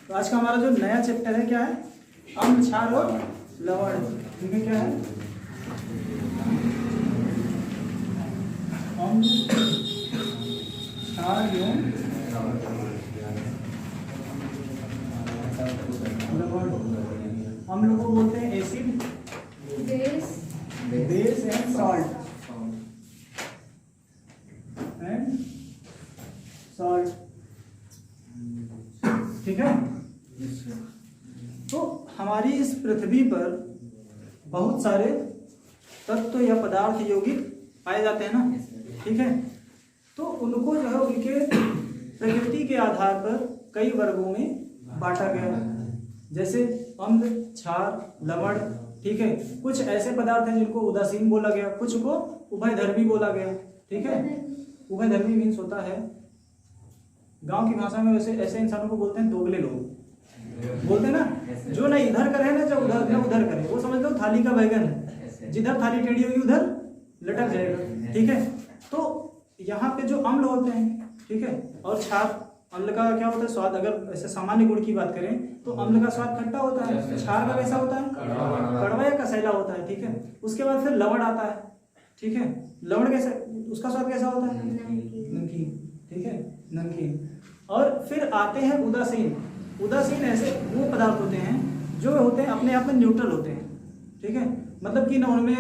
तो आज का हमारा जो नया चैप्टर है क्या है, अम्ल, क्षार और लवण। ठीक है, क्या है, अम्ल, क्षार एवं लवण। अम्ल को बोलते हैं एसिड, बेस एंड सॉल्ट, ठीक है। तो हमारी इस पृथ्वी पर बहुत सारे तत्व या पदार्थ यौगिक पाए जाते हैं ना, ठीक है। तो उनको जो है उनके प्रकृति के आधार पर कई वर्गों में बांटा गया है, जैसे अम्ल, क्षार, लवण, ठीक है। कुछ ऐसे पदार्थ हैं जिनको उदासीन बोला गया, कुछ को उभयधर्मी बोला गया, ठीक है। उभयधर्मी मीन्स होता है, गांव की भाषा में वैसे ऐसे इंसानों को बोलते हैं दोगले लोग, बोलते हैं ना, जो ना इधर करे ना जो उधर ना उधर करे, वो समझ लो थाली का बैगन है, जिधर थाली टेढ़ी होगी उधर लटक जाएगा, ठीक है। तो यहाँ पे जो अम्ल होते हैं, ठीक है, और क्षार, अम्ल का क्या होता है स्वाद, अगर ऐसे सामान्य गुण की बात करें तो अम्ल का स्वाद खट्टा होता है, क्षार का कैसा होता है, कड़वा या कसैला होता है, ठीक है। उसके बाद फिर लवण आता है, ठीक है। लवण कैसा, उसका स्वाद कैसा होता है, नमकीन, ठीक है, नमकीन। और फिर आते हैं उदासीन। उदासीन ऐसे वो पदार्थ होते हैं जो होते हैं अपने आप में न्यूट्रल होते हैं, ठीक है। मतलब कि ना उनमें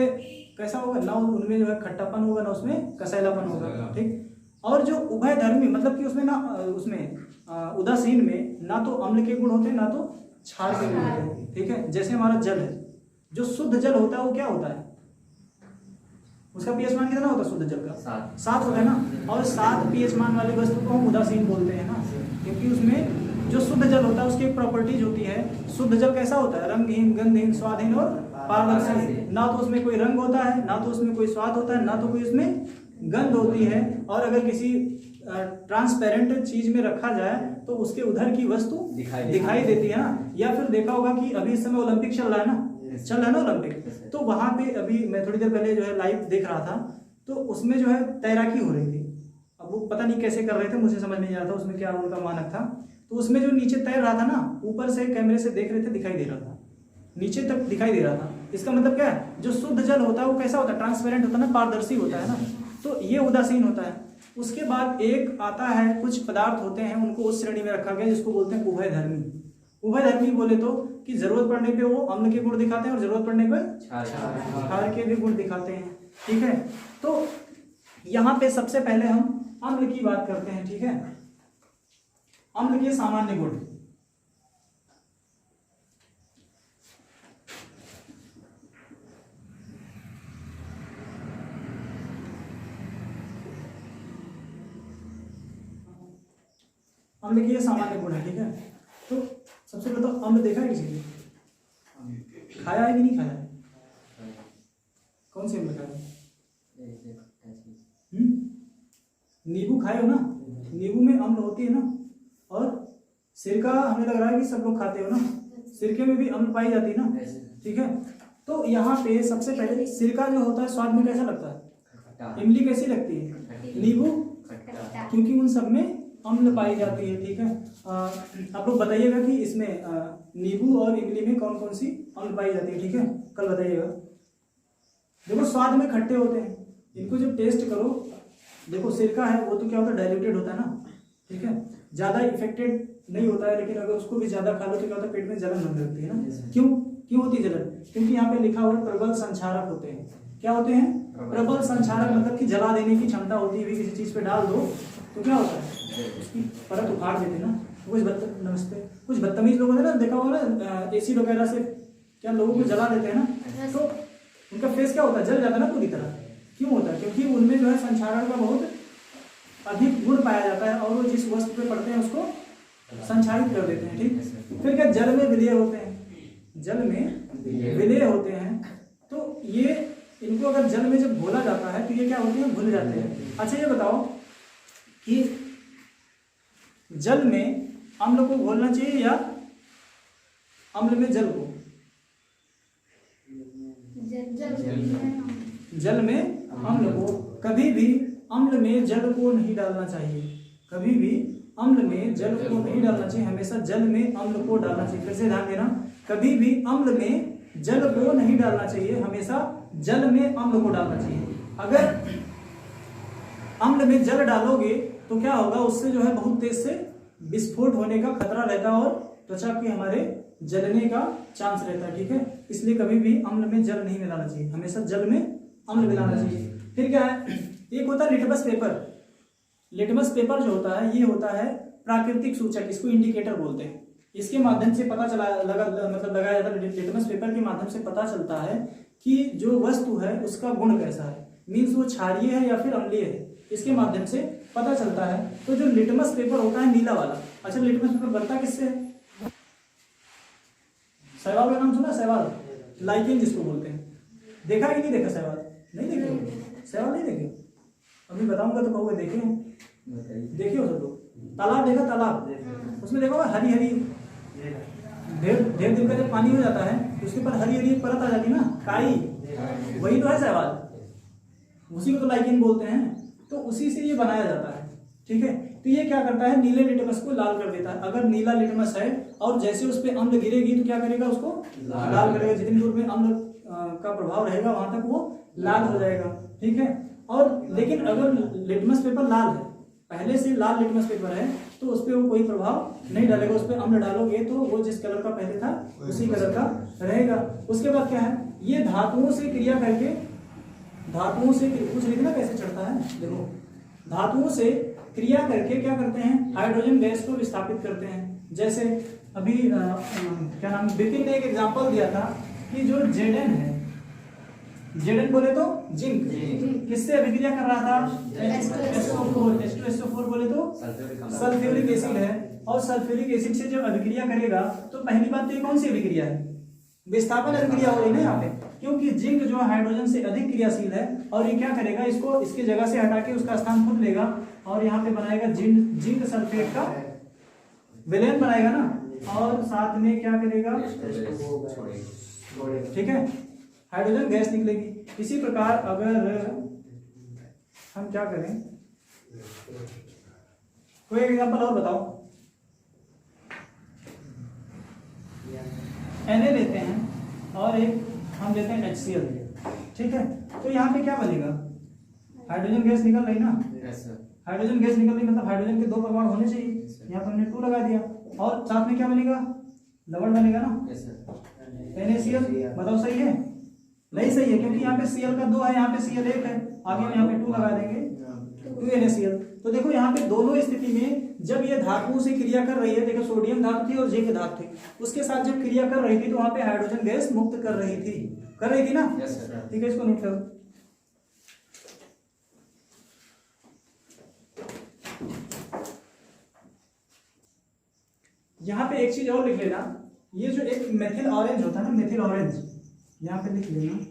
कैसा होगा, ना उनमें जो है खट्टापन होगा, ना उसमें कसैलापन होगा, ठीक। और जो उभयधर्मी मतलब कि उसमें ना उसमें उदासीन में ना तो अम्ल के गुण होते हैं ना तो क्षार के गुण होते हैं, ठीक है। जैसे हमारा जल है, जो शुद्ध जल होता है वो क्या होता है, उसका पीएच मान कितना होता है शुद्ध जल का, 7 होता है ना। और 7 पीएच मान वाले वस्तु को हम उदासीन बोलते हैं ना, क्योंकि उसमें जो शुद्ध जल होता है उसकी एक प्रॉपर्टीज होती है। शुद्ध जल कैसा होता है, रंगहीन, गंधहीन, स्वादहीन और पारदर्शी। ना तो उसमें कोई रंग होता है, ना तो उसमें कोई स्वाद होता है, ना तो कोई उसमें गंध होती है। और अगर किसी ट्रांसपेरेंट चीज में रखा जाए तो उसके उधर की वस्तु दिखाई देती है ना। या फिर देखा होगा कि अभी इस समय ओलंपिक चल रहा है ना, ओलंपिक। तो वहां पे अभी मैं थोड़ी देर पहले जो है लाइव देख रहा था, तो उसमें जो है तैराकी हो रही थी। अब वो पता नहीं कैसे कर रहे थे, मुझे समझ नहीं आ रहा था उसमें क्या उनका मानक था। तो उसमें जो नीचे तैर रहा था ना, ऊपर से कैमरे से देख रहे थे, दिखाई दे रहा था, नीचे तक दिखाई दे रहा था। इसका मतलब क्या है, जो शुद्ध जल होता है वो कैसा होता है, ट्रांसपेरेंट होता है ना, पारदर्शी होता है ना। तो ये उदासीन होता है। उसके बाद एक आता है, कुछ पदार्थ होते हैं उनको उस श्रेणी में रखा गया जिसको बोलते हैं उभयधर्मी। उभयधर्मी बोले तो कि जरूरत पड़ने पे वो अम्ल के गुण दिखाते हैं और जरूरत पड़ने पे क्षार के भी गुण दिखाते हैं, ठीक है। तो यहाँ पे सबसे पहले हम अम्ल की बात करते हैं, ठीक है। अम्ल के सामान्य गुण, अम्ल के सामान्य गुण है, ठीक है। तो सबसे पहले तो अम्ल देखा है किसी ने, खाया है कि नहीं खाया है, कौन सी अम्ल खाया है, नींबू खाए हो ना, नींबू में अम्ल होती है ना। और सिरका हमें लग रहा है कि सब लोग खाते हो ना, सिरके में भी अम्ल पाई जाती है ना, ठीक है। तो यहाँ पे सबसे पहले सिरका जो होता है स्वाद में कैसा लगता है, इमली कैसी लगती है, नींबू, क्योंकि उन सब में अम्ल पाई जाती है, ठीक है। आप लोग बताइएगा कि इसमें नींबू और इमली में कौन कौन सी अम्ल पाई जाती है, ठीक है, कल बताइएगा। देखो स्वाद में खट्टे होते हैं, इनको जब टेस्ट करो, देखो सिरका है वो तो क्या होता है, डाइल्यूटेड होता है ना, ठीक है, ज्यादा इफेक्टेड नहीं होता है। लेकिन अगर उसको भी ज्यादा खा लो तो क्या होता है, पेट में जलन होने लगती है ना। क्यों होती है जलन, क्योंकि यहाँ पे लिखा हुआ है प्रबल संक्षारक होते हैं। क्या होते हैं, प्रबल संक्षारक, मतलब कि जला देने की क्षमता होती है। किसी चीज पे डाल दो तो क्या होता है, उसकी परत उखाड़ देते ना। नमस्ते, कुछ बदतमीज लोग होते हैं ना, देखा होगा ना, एसिड वगैरह से क्या लोगों को जला देते हैं ना, तो उनका फेस क्या होता है, जल जाता है ना पूरी तरह। क्यों होता है, क्योंकि उनमें जो है संक्षारण का बहुत अधिक गुण पाया जाता है और वो जिस वस्तु पे पड़ते हैं उसको संक्षारित कर देते हैं, ठीक। फिर क्या, जल में विलय होते हैं, जल में विलय होते हैं। तो ये इनको अगर जल में जब घोला जाता है तो ये क्या होते हैं, घुल जाते हैं। अच्छा ये बताओ कि जल में अम्ल को घोलना चाहिए या अम्ल में जल को, जल में अम्ल को, कभी भी अम्ल में जल को नहीं डालना चाहिए, कभी भी अम्ल में जल को नहीं डालना चाहिए, हमेशा जल में अम्ल को डालना चाहिए। फिर से ध्यान देना, कभी भी अम्ल में जल को नहीं डालना चाहिए, हमेशा जल में अम्ल को डालना चाहिए। अगर अम्ल में जल डालोगे तो क्या होगा, उससे जो है बहुत तेज से विस्फोट होने का खतरा रहता है और त्वचा के हमारे जलने का चांस रहता है। ठीक है, इसलिए कभी भी अम्ल में जल नहीं मिलाना चाहिए, हमेशा जल में अम्ल मिलाना चाहिए। फिर क्या है, एक होता है लिटमस पेपर। लिटमस पेपर जो होता है ये होता है प्राकृतिक सूचक, इसको इंडिकेटर बोलते हैं। इसके माध्यम से पता चला लगाया जाता है, लिटमस पेपर के माध्यम से पता चलता है कि जो वस्तु है उसका गुण कैसा है, मीन्स वो क्षारीय है या फिर अम्लीय है, इसके माध्यम से पता चलता है। तो जो लिटमस पेपर होता है नीला वाला, अच्छा लिटमस पेपर बनता किससे है? शैवाल का नाम सुना? शैवाल, लाइकेन जिसको बोलते हैं। देखा कि नहीं देखा शैवाल? नहीं देखे, शैवाल नहीं देखे? अभी बताऊंगा तो कहोगे देखे हैं, देखे हो सब लोग। तालाब देखा? तालाब, उसमें देखो हरी हरी ढेर दिन का जब पानी हो जाता है तो उसके ऊपर हरी हरी परत आ जाती है ना, काई, वही तो है शैवाल, उसी को तो लाइकेन बोलते हैं। तो उसी से ये बनाया जाता है। ठीक है, तो ये क्या करता है, नीले लिटमस को लाल कर देता है। अगर नीला लिटमस है और जैसे उस पर अम्ल गिरेगी तो क्या करेगा, उसको लाल करेगा। जितनी दूर में अम्ल का प्रभाव रहेगा वहां तक वो लाल हो जाएगा। ठीक है, और लेकिन अगर लिटमस पेपर लाल है, पहले से लाल लिटमस पेपर है, तो उस पर वो कोई प्रभाव नहीं डालेगा। उस पर अम्ल डालोगे तो वो जिस कलर का पहले था उसी कलर का रहेगा। उसके बाद क्या है, ये धातुओं से क्रिया करके, धातुओं से कुछ लिखना कैसे चढ़ता है, देखो धातुओं से क्रिया करके क्या करते हैं, हाइड्रोजन गैस को विस्थापित करते हैं। जैसे अभी क्या नाम, विपिन ने एक एग्जांपल दिया था कि जो जेडन है, जेडन बोले तो जिंक, किससे अभिक्रिया कर रहा था, H2SO4 बोले तो सल्फ्यूरिक एसिड है। और सल्फ्यूरिक एसिड से जब अभिक्रिया करेगा तो पहली बात तो ये कौन सी अभिक्रिया है, विस्थापन अभिक्रिया हो रही है ना यहाँ पे, क्योंकि जिंक जो हाइड्रोजन से अधिक क्रियाशील है। और ये क्या करेगा, इसको इसकी जगह से हटा के उसका स्थान खुद लेगा और यहाँ पे बनाएगा जिंक सल्फेट का विलयन बनाएगा ना, और साथ में क्या करेगा, ठीक है, हाइड्रोजन गैस निकलेगी। इसी प्रकार अगर हम क्या करें, कोई एग्जांपल और बताओ। Na लेते हैं और एक हम लेते हैं HCl, ठीक है, तो यहाँ पे क्या बनेगा, हाइड्रोजन गैस निकल रही ना, हाइड्रोजन गैस निकल रही मतलब हाइड्रोजन के 2 परमाणु होने चाहिए, यहाँ पर हमने 2 लगा दिया, और साथ में क्या बनेगा, लवण बनेगा ना, NaCl। बताओ सही है? नहीं सही है, क्योंकि यहाँ पे Cl का 2 है, यहाँ पे Cl 1 है, आगे हम यहाँ पे 2 लगा देंगे, 2NaCl। तो देखो यहाँ पे दोनों स्थिति में जब ये धातुओं से क्रिया कर रही है, देखो सोडियम धातु थी और जिंक धातु थी, उसके साथ जब क्रिया कर रही थी तो वहां पे हाइड्रोजन गैस मुक्त कर रही थी ना। ठीक है, इसको नोट करो। यहाँ पे एक चीज और लिख लेना, ये जो एक मेथिल ऑरेंज होता है ना, मेथिल ऑरेंज, यहाँ पे लिख लेना,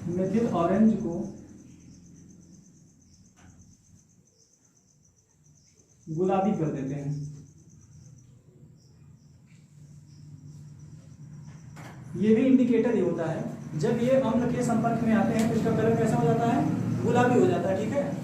मेथिल ऑरेंज को गुलाबी कर देते हैं। ये भी इंडिकेटर ही होता है, जब ये अम्ल के संपर्क में आते हैं तो इसका कलर कैसा हो जाता है, गुलाबी हो जाता है। ठीक है,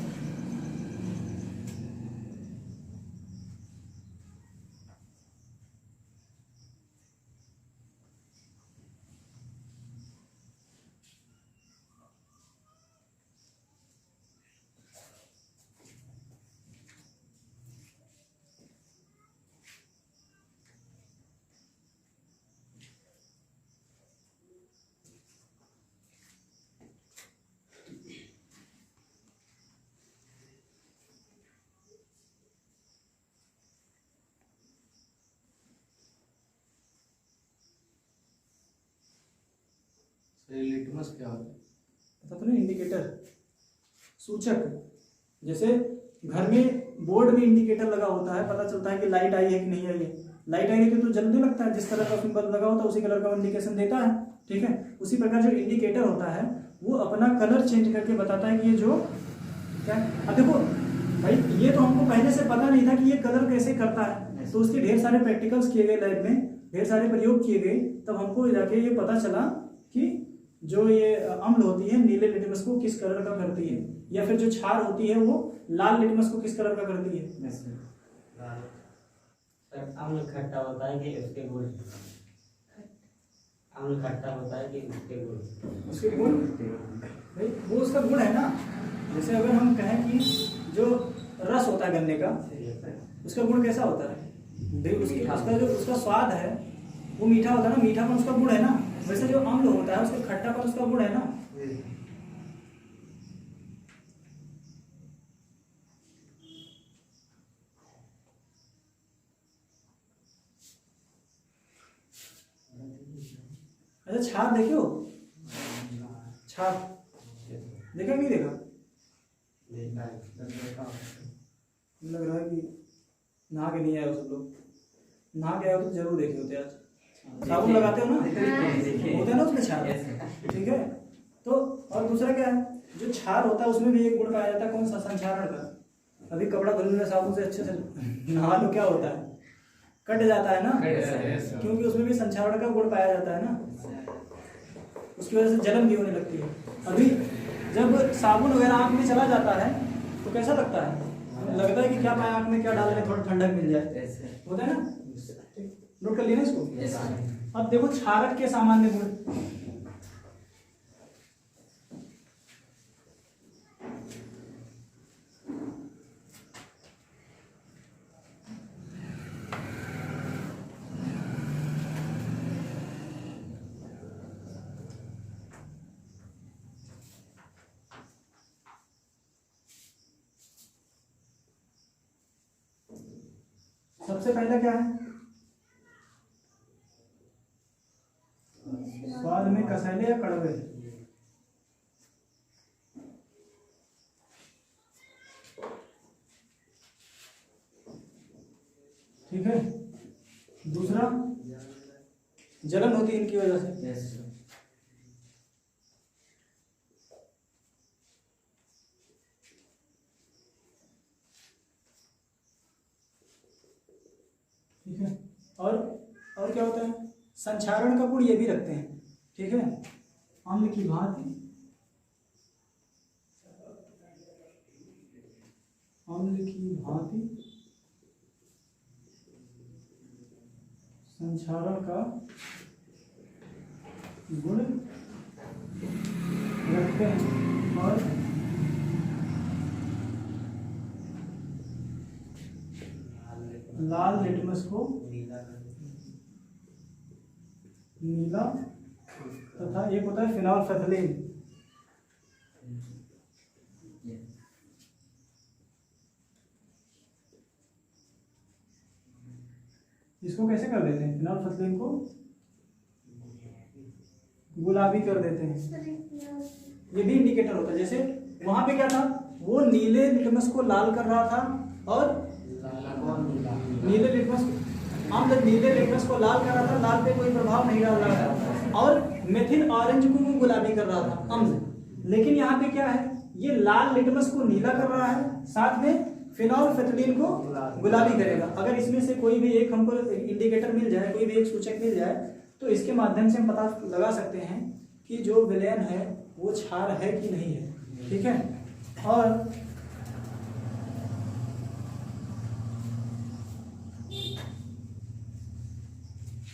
लिटमस क्या होता है, पता तो नहीं, इंडिकेटर, सूचक। जैसे घर में बोर्ड में इंडिकेटर लगा होता है, पता चलता है कि लाइट आई है कि नहीं आई है। लाइट आई है तो जल्दी लगता है, जिस कलर का उसमें बल्ब लगा होता है उसी कलर का इंडिकेशन देता है। ठीक है, उसी प्रकार जो इंडिकेटर होता है वो अपना कलर चेंज करके बताता है कि ये जो क्या। अब देखो भाई, ये तो हमको पहले से पता नहीं था कि ये कलर कैसे करता है, तो उसके ढेर सारे प्रैक्टिकल्स किए गए, लैब में ढेर सारे प्रयोग किए गए, तब हमको जाके ये पता चला कि जो ये अम्ल होती है नीले लिटमस को किस कलर का करती है, या फिर जो क्षार होती है वो लाल लिटमस को किस कलर का करती है? सर अम्ल खट्टा होता है कि उसके गुण? अम्ल खट्टा होता है कि उसके गुण? उसके गुण भाई वो उसका गुण है ना। जैसे अगर हम कहें कि जो रस होता है गन्ने का, उसका गुण कैसा होता है भाई? उसका जो उसका स्वाद है वो मीठा होता है ना, मीठापन उसका गुण है ना। वैसे जो अम्ल होता है उसका खट्टापन उसका गुण है ना। अच्छा छाप देखियो, छाप देखा नहीं देखा? लग रहा है कि नहा के नहीं आए हो सब लोग। नहा के आए हो तो जरूर देखे होते आज। साबुन लगाते हो ना, होता है ना उसमें छार, ठीक है। तो और दूसरा क्या है, जो छार होता है उसमें भी एक गुण पाया जाता है, कौन सा? संक्षारण का। अभी कपड़ा धुलने साबुन से अच्छे से नहा लो, क्या होता है? कट जाता है ना, क्योंकि उसमें भी संक्षारण का गुण पाया जाता है ना, उसकी वजह से जलन भी होने लगती है। अभी जब साबुन वगैरह आँख में चला जाता है तो कैसा लगता है? लगता है कि क्या पाया आँख में, क्या डाल रहे, थोड़ा ठंडक मिल जाए, होता है ना। नोट कर लिया ना इसको। अब देखो क्षारक के सामान्य गुण। सबसे पहले क्या है? स्वाद में कसैले या कड़वे? ठीक है। दूसरा जलन होती है इनकी वजह से। ठीक है। और क्या होता है? संक्षारण का गुण ये भी रखते हैं, ठीक है। अम्ल की भांति, अम्ल की भांति संक्षारण का गुण रखते हैं। और लाल लिटमस को नीला तथा एक होता है फिनोल्फेथलीन। इसको कैसे कर देते हैं? फिनोल्फेथलीन को गुलाबी कर देते हैं। ये भी इंडिकेटर होता है। जैसे वहां पे क्या था, वो नीले लिटमस को लाल कर रहा था, और नीले लिटमस नीले लिटमस को लाल कर रहा था, लाल पे कोई प्रभाव नहीं डाल रहा था, और मेथिल ऑरेंज को वो गुलाबी कर रहा था अम्ल। लेकिन यहाँ पे क्या है, ये लाल लिटमस को नीला कर रहा है, साथ में फिनोल्फेथलीन को गुलाबी करेगा। अगर इसमें से कोई भी एक हमको इंडिकेटर मिल जाए, कोई भी एक सूचक मिल जाए, तो इसके माध्यम से हम पता लगा सकते हैं कि जो विलयन है वो क्षार है कि नहीं है, ठीक है। और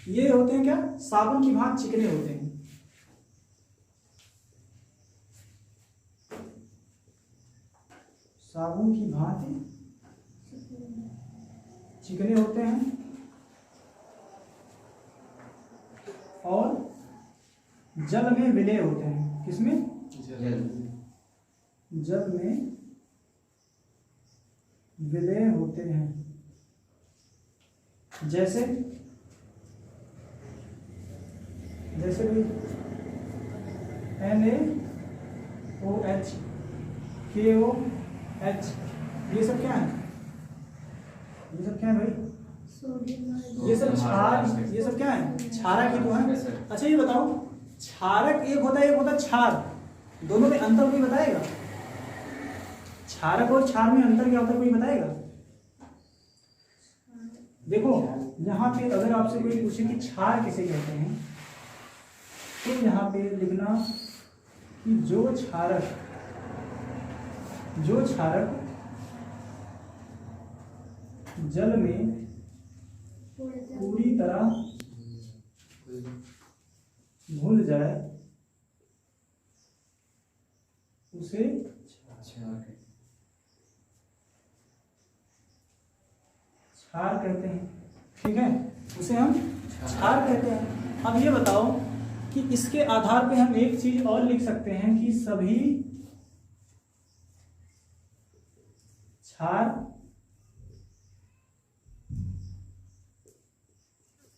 ये होते हैं क्या, साबुन की भांति चिकने होते हैं। साबुन की भांति चिकने होते हैं, और जल में विलय होते हैं। किसमें? जल में विलय होते हैं। जैसे भी NaOH, KOH, ये सब क्या है? ये सब क्या है भाई? ये सब क्षार, ये सब क्या है? क्षारक ही तो है। अच्छा ये बताओ, क्षारक एक होता है, एक होता है क्षार, दोनों में अंतर कोई बताएगा? क्षारक और क्षार में अंतर क्या होता है, कोई बताएगा? देखो यहाँ पे अगर आपसे कोई पूछे कि क्षार किसे कहते हैं, तो यहाँ पे लिखना कि जो क्षारक जल में पूरी तरह घुल जाए उसे क्षार कहते हैं। ठीक है, उसे हम क्षार कहते हैं। अब ये बताओ कि इसके आधार पे हम एक चीज और लिख सकते हैं कि सभी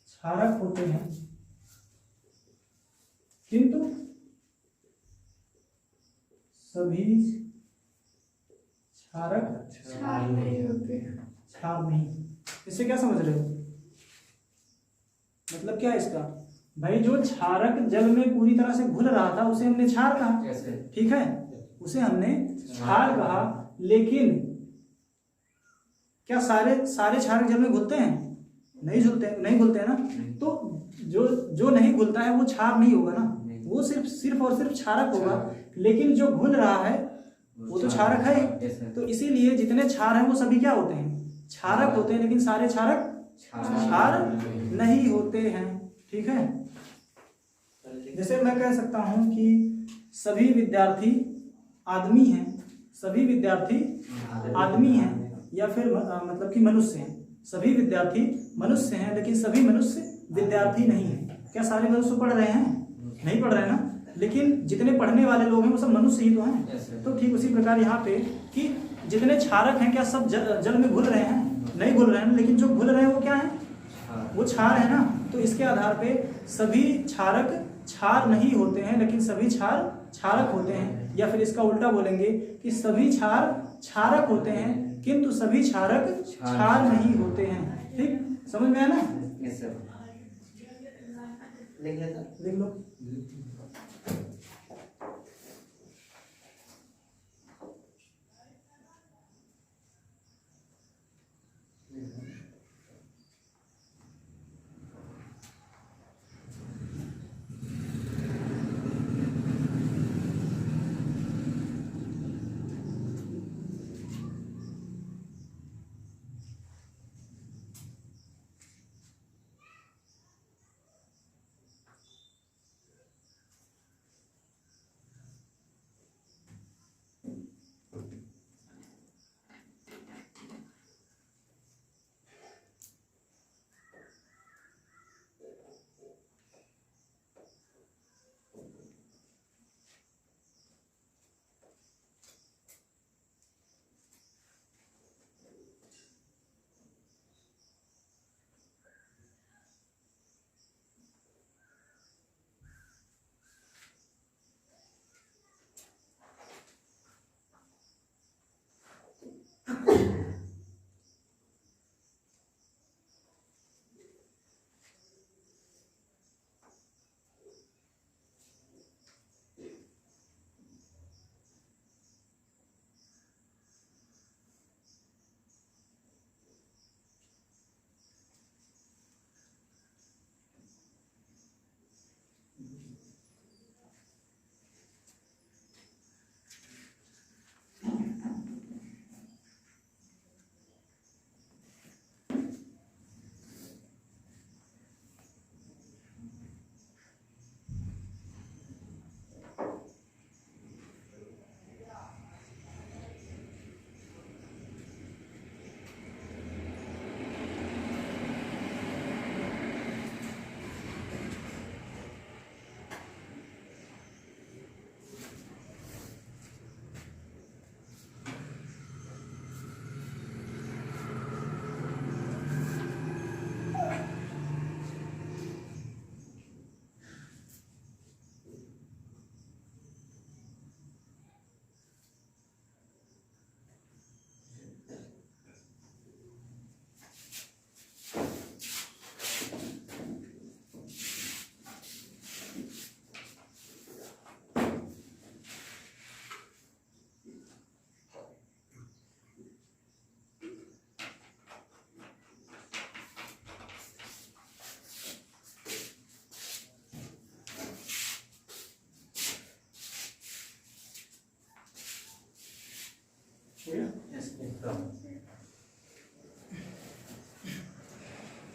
क्षारक होते हैं, किंतु सभी क्षार नहीं। इससे क्या समझ रहे हो? मतलब क्या है इसका? भाई जो क्षारक जल में पूरी तरह से घुल रहा था उसे हमने क्षार कहा, ठीक है, उसे हमने क्षार कहा। लेकिन क्या सारे क्षारक जल में घुलते हैं? नहीं घुलते हैं ना। तो जो नहीं घुलता है वो क्षार नहीं होगा ना, वो सिर्फ और सिर्फ क्षारक होगा। लेकिन जो घुल रहा है वो तो क्षारक है। तो इसीलिए जितने क्षार हैं वो सभी क्या होते हैं? क्षारक होते हैं। लेकिन सारे क्षारक क्षार नहीं होते हैं। ठीक है, जैसे मैं कह सकता हूं कि सभी विद्यार्थी आदमी हैं, सभी विद्यार्थी आदमी हैं, या फिर मतलब कि मनुष्य हैं। सभी विद्यार्थी मनुष्य हैं लेकिन सभी मनुष्य विद्यार्थी नहीं हैं। क्या सारे मनुष्य पढ़ रहे हैं? नहीं पढ़ रहे हैं ना। लेकिन जितने पढ़ने वाले लोग हैं वो सब मनुष्य ही तो हैं। तो ठीक उसी प्रकार यहाँ पे कि जितने क्षारक हैं क्या सब जल में घुल रहे हैं? नहीं घुल रहे हैं। लेकिन जो घुल रहे हैं वो क्या है? वो क्षार है ना। तो इसके आधार पे सभी क्षारक क्षार नहीं होते हैं लेकिन सभी क्षार क्षारक होते हैं। या फिर इसका उल्टा बोलेंगे कि सभी क्षार क्षारक होते हैं किंतु सभी क्षारक क्षार नहीं होते हैं। ठीक, समझ में आया ना? लिख लो।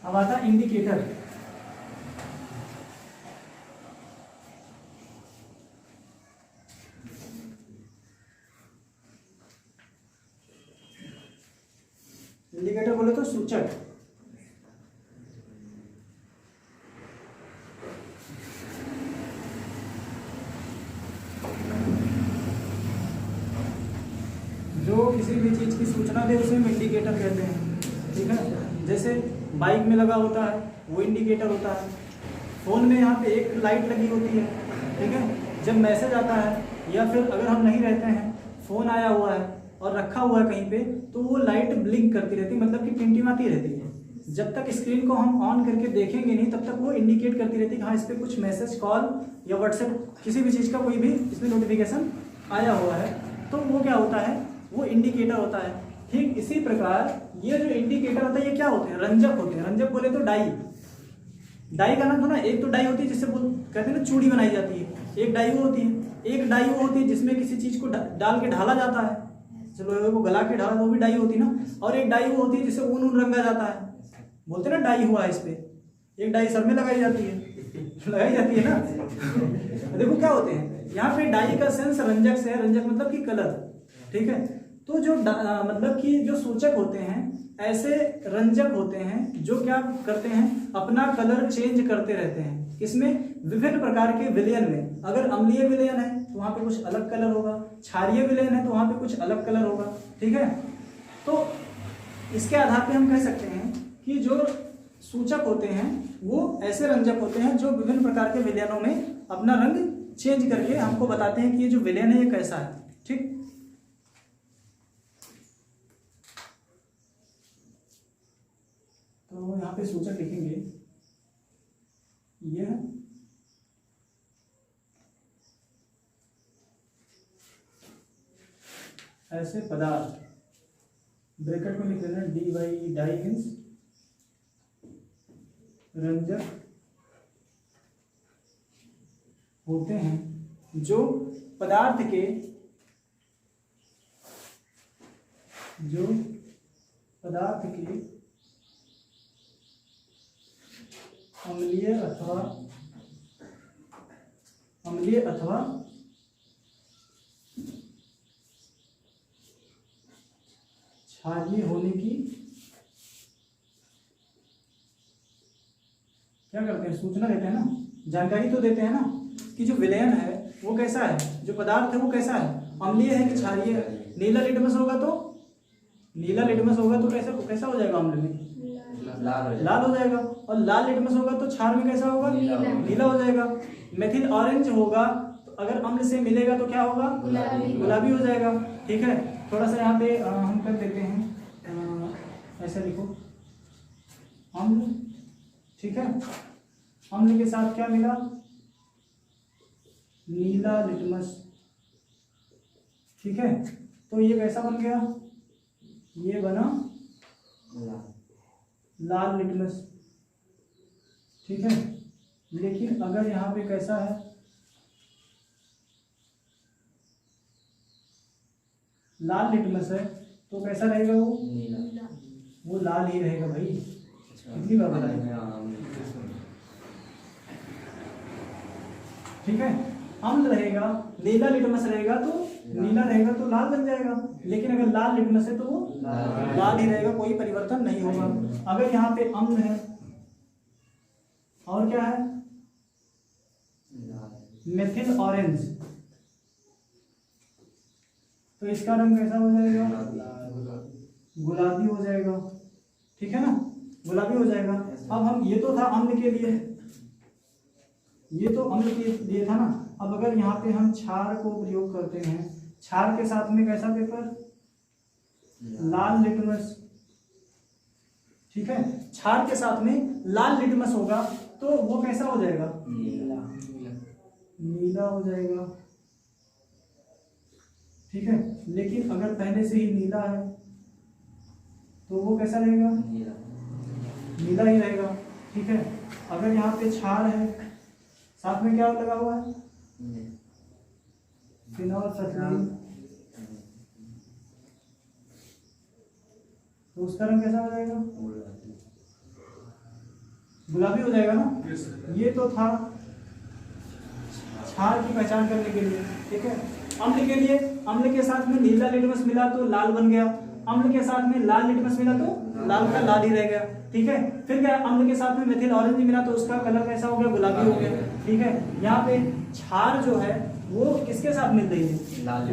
अब आता इंडिकेटर। इंडिकेटर बोले तो सूचक। जो किसी भी चीज की सूचना दे उसे हम इंडिकेटर कहते हैं, ठीक है। जैसे बाइक में लगा होता है वो इंडिकेटर होता है। फोन में यहाँ पे एक लाइट लगी होती है, ठीक है। जब मैसेज आता है या फिर अगर हम नहीं रहते हैं, फोन आया हुआ है और रखा हुआ है कहीं पे, तो वो लाइट ब्लिंक करती रहती है, मतलब कि टिमटिमाती रहती है। जब तक स्क्रीन को हम ऑन करके देखेंगे नहीं तब तक वो इंडिकेट करती रहती है कि हाँ इस पर कुछ मैसेज, कॉल या व्हाट्सएप किसी भी चीज़ का कोई भी इसमें नोटिफिकेशन आया हुआ है, तो वो क्या होता है, वो इंडिकेटर होता है। ठीक इसी प्रकार ये जो इंडिकेटर होता है ये क्या होते हैं, रंजक होते हैं। रंजक बोले तो डाई। डाई का नाम सुना, एक तो डाई होती है जिससे कहते हैं ना चूड़ी बनाई जाती है, एक डाई वो होती है। एक डाई वो होती है जिसमें किसी चीज को डाल के ढाला जाता है, चलो वो गला के ढाला, वो भी डाई होती है ना। और एक डाई वो होती है जिससे ऊन रंगा जाता है, बोलते हैं ना डाई हुआ है इस पे। एक डाई सर में लगाई जाती है, लगाई जाती है ना। देखो क्या होते हैं यहाँ पे, डाई का सेंस रंजक से है। रंजक मतलब कि कलर, ठीक है। तो जो मतलब कि जो सूचक होते हैं ऐसे रंजक होते हैं जो क्या करते हैं, अपना कलर चेंज करते रहते हैं। इसमें विभिन्न प्रकार के विलयन में, अगर अम्लीय विलयन है तो वहां पे कुछ अलग कलर होगा, क्षारीय विलयन है तो वहां पे कुछ अलग कलर होगा, ठीक है। तो इसके आधार पे हम कह सकते हैं कि जो सूचक होते हैं वो ऐसे रंजक होते हैं जो विभिन्न प्रकार के विलयनों में अपना रंग चेंज करके हमको बताते हैं कि ये जो विलयन है ये कैसा है, ठीक। तो यहाँ पे सूचक लिखेंगे, यह ऐसे पदार्थ, ब्रैकेट में लिख लेना डी वाई, डाई मीन्स रंजक होते हैं जो पदार्थ के, जो पदार्थ के अम्लीय अथवा क्षारीय होने की क्या करते हैं, सूचना देते हैं ना, जानकारी तो देते हैं ना कि जो विलयन है वो कैसा है, जो पदार्थ है वो कैसा है, अम्लीय है कि क्षारीय है। नीला लिटमस होगा तो, नीला लिटमस होगा तो कैसा हो जाएगा, अम्ल में लाल हो जाएगा। और लाल लिटमस होगा तो क्षार में कैसा होगा, नीला हो जाएगा। मेथिल ऑरेंज होगा तो अगर अम्ल से मिलेगा तो क्या होगा, गुलाबी हो जाएगा, ठीक है। थोड़ा सा यहाँ पे हम कर देते हैं, ऐसा लिखो अम्ल, ठीक है। अम्ल के साथ क्या मिला, नीला लिटमस, ठीक है। तो ये कैसा बन गया, ये बना लाल लिटमस, ठीक है। लेकिन अगर यहाँ पे कैसा है, लाल लिटमस है तो कैसा रहेगा वो, वो लाल ही रहेगा भाई, कितनी बार बताएं, ठीक है। अम्ल रहेगा, नीला लिटमस रहेगा तो नीला रहेगा तो लाल बन जाएगा, लेकिन अगर लाल लिटमस है तो वो लाल ही रहेगा, कोई परिवर्तन नहीं होगा। अगर यहाँ पे अम्ल है और क्या है, मेथिल ऑरेंज, तो इसका रंग कैसा हो जाएगा, गुलाबी हो जाएगा, ठीक है ना, गुलाबी हो जाएगा। अब हम, ये तो था अम्ल के लिए, ये तो अम्ल के लिए था ना। अब अगर यहाँ पे हम क्षार को प्रयोग करते हैं, क्षार के साथ में कैसा पेपर, लाल लिटमस, ठीक है। क्षार के साथ में लाल लिटमस होगा तो वो कैसा हो जाएगा, नीला हो जाएगा, ठीक है। लेकिन अगर पहले से ही नीला है तो वो कैसा रहेगा, नीला ही रहेगा, ठीक है। अगर यहाँ पे क्षार है, साथ में क्या लगा हुआ है, फिनोल्फथलीन, तो उसका रंग कैसा हो जाएगा? गुलाबी हो जाएगा ना। ये तो था क्षार की पहचान करने के लिए, ठीक है। अम्ल के लिए, अम्ल के साथ में नीला लिटमस मिला तो लाल बन गया, अम्ल के साथ में लाल लिटमस मिला तो लाल का लाल ही रह गया, ठीक है। फिर क्या, अम्ल के साथ में मेथिल ऑरेंज मिला तो उसका कलर कैसा हो गया? गुलाबी हो गया, ठीक है। यहाँ पे क्षार जो है वो किसके साथ मिल रही है?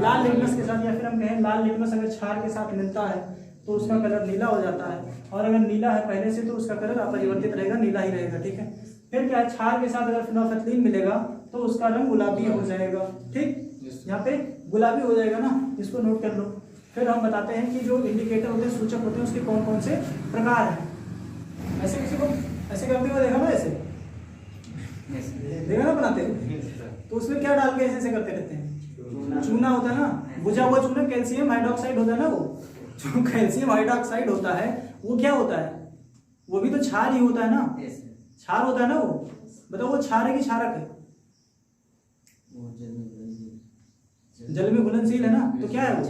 लाल लिटमस के साथ, या फिर हम कहें लाल लिटमस अगर क्षार के साथ मिलता है तो उसका कलर नीला हो जाता है, और अगर नीला है पहले से तो उसका कलर अपरिवर्तित रहेगा, नीला ही रहेगा, ठीक है। फिर क्या है, क्षार के साथ अगर फिनोल्फथलीन मिलेगा तो उसका रंग गुलाबी हो जाएगा, ठीक। यहाँ पे गुलाबी हो जाएगा ना, इसको नोट कर लो। फिर हम बताते हैं कि जो इंडिकेटर होते हैं, सूचक होते हैं, उसके कौन कौन से प्रकार हैं। ऐसे किसी को ऐसे करते हुए देखा ना, ऐसे देखा ना बनाते हुए, तो उसमें क्या डाल के ऐसे करते रहते हैं? चूना होता है ना, बुझा हुआ चूना, कैल्शियम हाइड्रोक्साइड होता है ना। वो जो कैल्शियम हाइड्रोक्साइड होता है वो क्या होता है? वो भी तो क्षार ही होता है ना, क्षार होता है ना वो। बताओ वो क्षार है कि क्षारक है? जल में घुलनशील है ना, तो क्या है वो?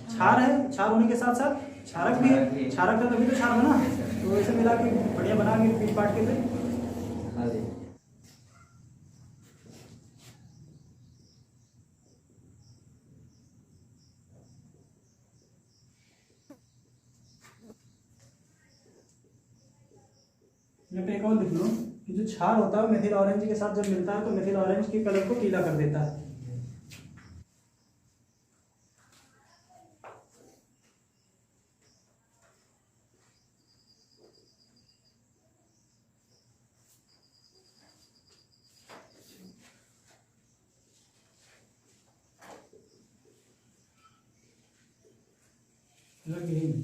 क्षार है। क्षार होने के साथ साथ क्षारक भी है, क्षारक था तभी तो क्षार बना। तो ऐसे मिला के बढ़िया बना के पीट पाट के फिर यहाँ पे एक और लिख लो कि जो क्षार होता है मेथिल ऑरेंज के साथ जब मिलता है तो मेथिल ऑरेंज के कलर को पीला कर देता है। रंगहीन,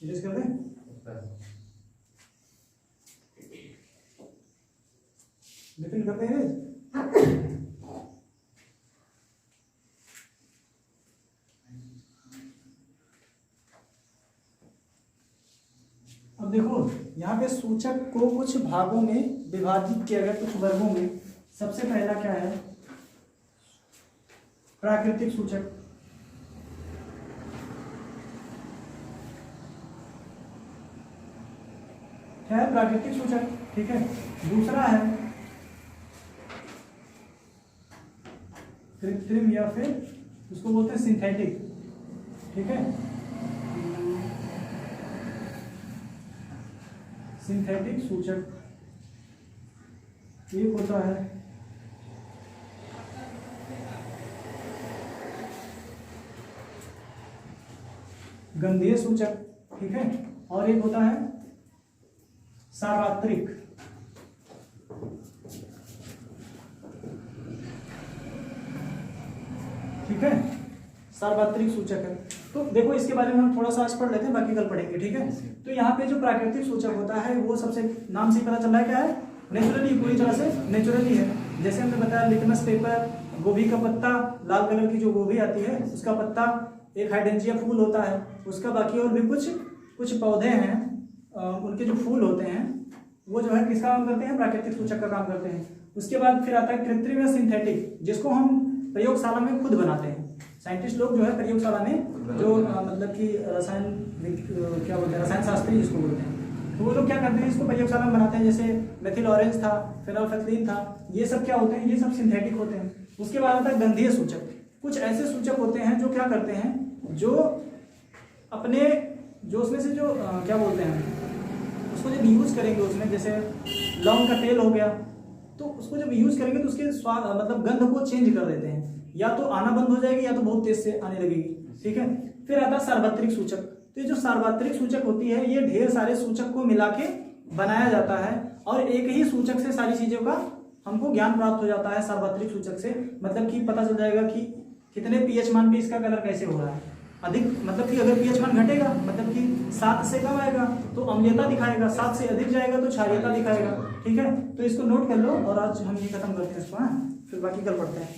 इरेज कर दें। डिफिन करते हैं इरेज। अब देखो यहाँ पे सूचक को कुछ भागों में विभाजित किया गया, कुछ वर्गों में। सबसे पहला क्या है? प्राकृतिक सूचक। क्या है? प्राकृतिक सूचक, ठीक है। दूसरा है कृत्रिम या फिर उसको बोलते हैं सिंथेटिक, ठीक है। सिंथेटिक सूचक एक होता है गंधीय सूचक, ठीक है, और एक होता है सार्वत्रिक। ठीक है, सार्वत्रिक सूचक है। तो देखो इसके बारे में हम थोड़ा सा आज पढ़ लेते हैं, बाकी कल पढ़ेंगे, ठीक है। तो यहाँ पे जो प्राकृतिक सूचक होता है वो सबसे नाम से पता चल रहा है क्या है? नेचुरली, पूरी तरह से नेचुरली है। जैसे हमने बताया लिटमस पेपर, गोभी का पत्ता, लाल कलर की जो गोभी आती है उसका पत्ता, एक हाइड्रेंजिया फूल होता है उसका, बाकी और भी कुछ पौधे हैं उनके जो फूल होते हैं वो जो है किसका काम करते हैं? प्राकृतिक सूचक का काम करते हैं। उसके बाद फिर आता है कृत्रिम या सिंथेटिक, जिसको हम प्रयोगशाला में खुद बनाते हैं। साइंटिस्ट लोग जो है प्रयोगशाला में जो मतलब कि रसायन क्या बोलते हैं, रसायन शास्त्री जिसको बोलते हैं, तो वो लोग क्या करते हैं? इसको प्रयोगशाला में बनाते हैं। जैसे मेथिल ऑरेंज था, फिनोल्फथलीन था, ये सब क्या होते हैं? ये सब सिंथेटिक होते हैं। उसके बाद आता है गंधीय सूचक। कुछ ऐसे सूचक होते हैं जो क्या करते हैं, जो अपने जो उसमें से जो क्या बोलते हैं उसको उसको जब यूज़ करेंगे उसमें, जैसे लौंग का तेल हो गया, तो उसको जब यूज़ करेंगे तो उसके स्वाद मतलब गंध को चेंज कर देते हैं, या तो आना बंद हो जाएगी या तो बहुत तेज से आने लगेगी। ठीक है, फिर आता है सार्वत्रिक सूचक। तो ये जो सार्वत्रिक सूचक होती है ये ढेर सारे सूचक को मिला के बनाया जाता है और एक ही सूचक से सारी चीज़ों का हमको ज्ञान प्राप्त हो जाता है। सार्वत्रिक सूचक से मतलब कि पता चल जाएगा कि कितने पीएच मान पे इसका कलर कैसे हो रहा है। अधिक मतलब कि अगर पीएच मान घटेगा मतलब कि 7 से कम आएगा तो अम्लीयता दिखाएगा, 7 से अधिक जाएगा तो क्षारीयता दिखाएगा। ठीक है, तो इसको नोट कर लो और आज हम ये खत्म करते हैं इसको, हाँ, फिर बाकी कल पढ़ते हैं।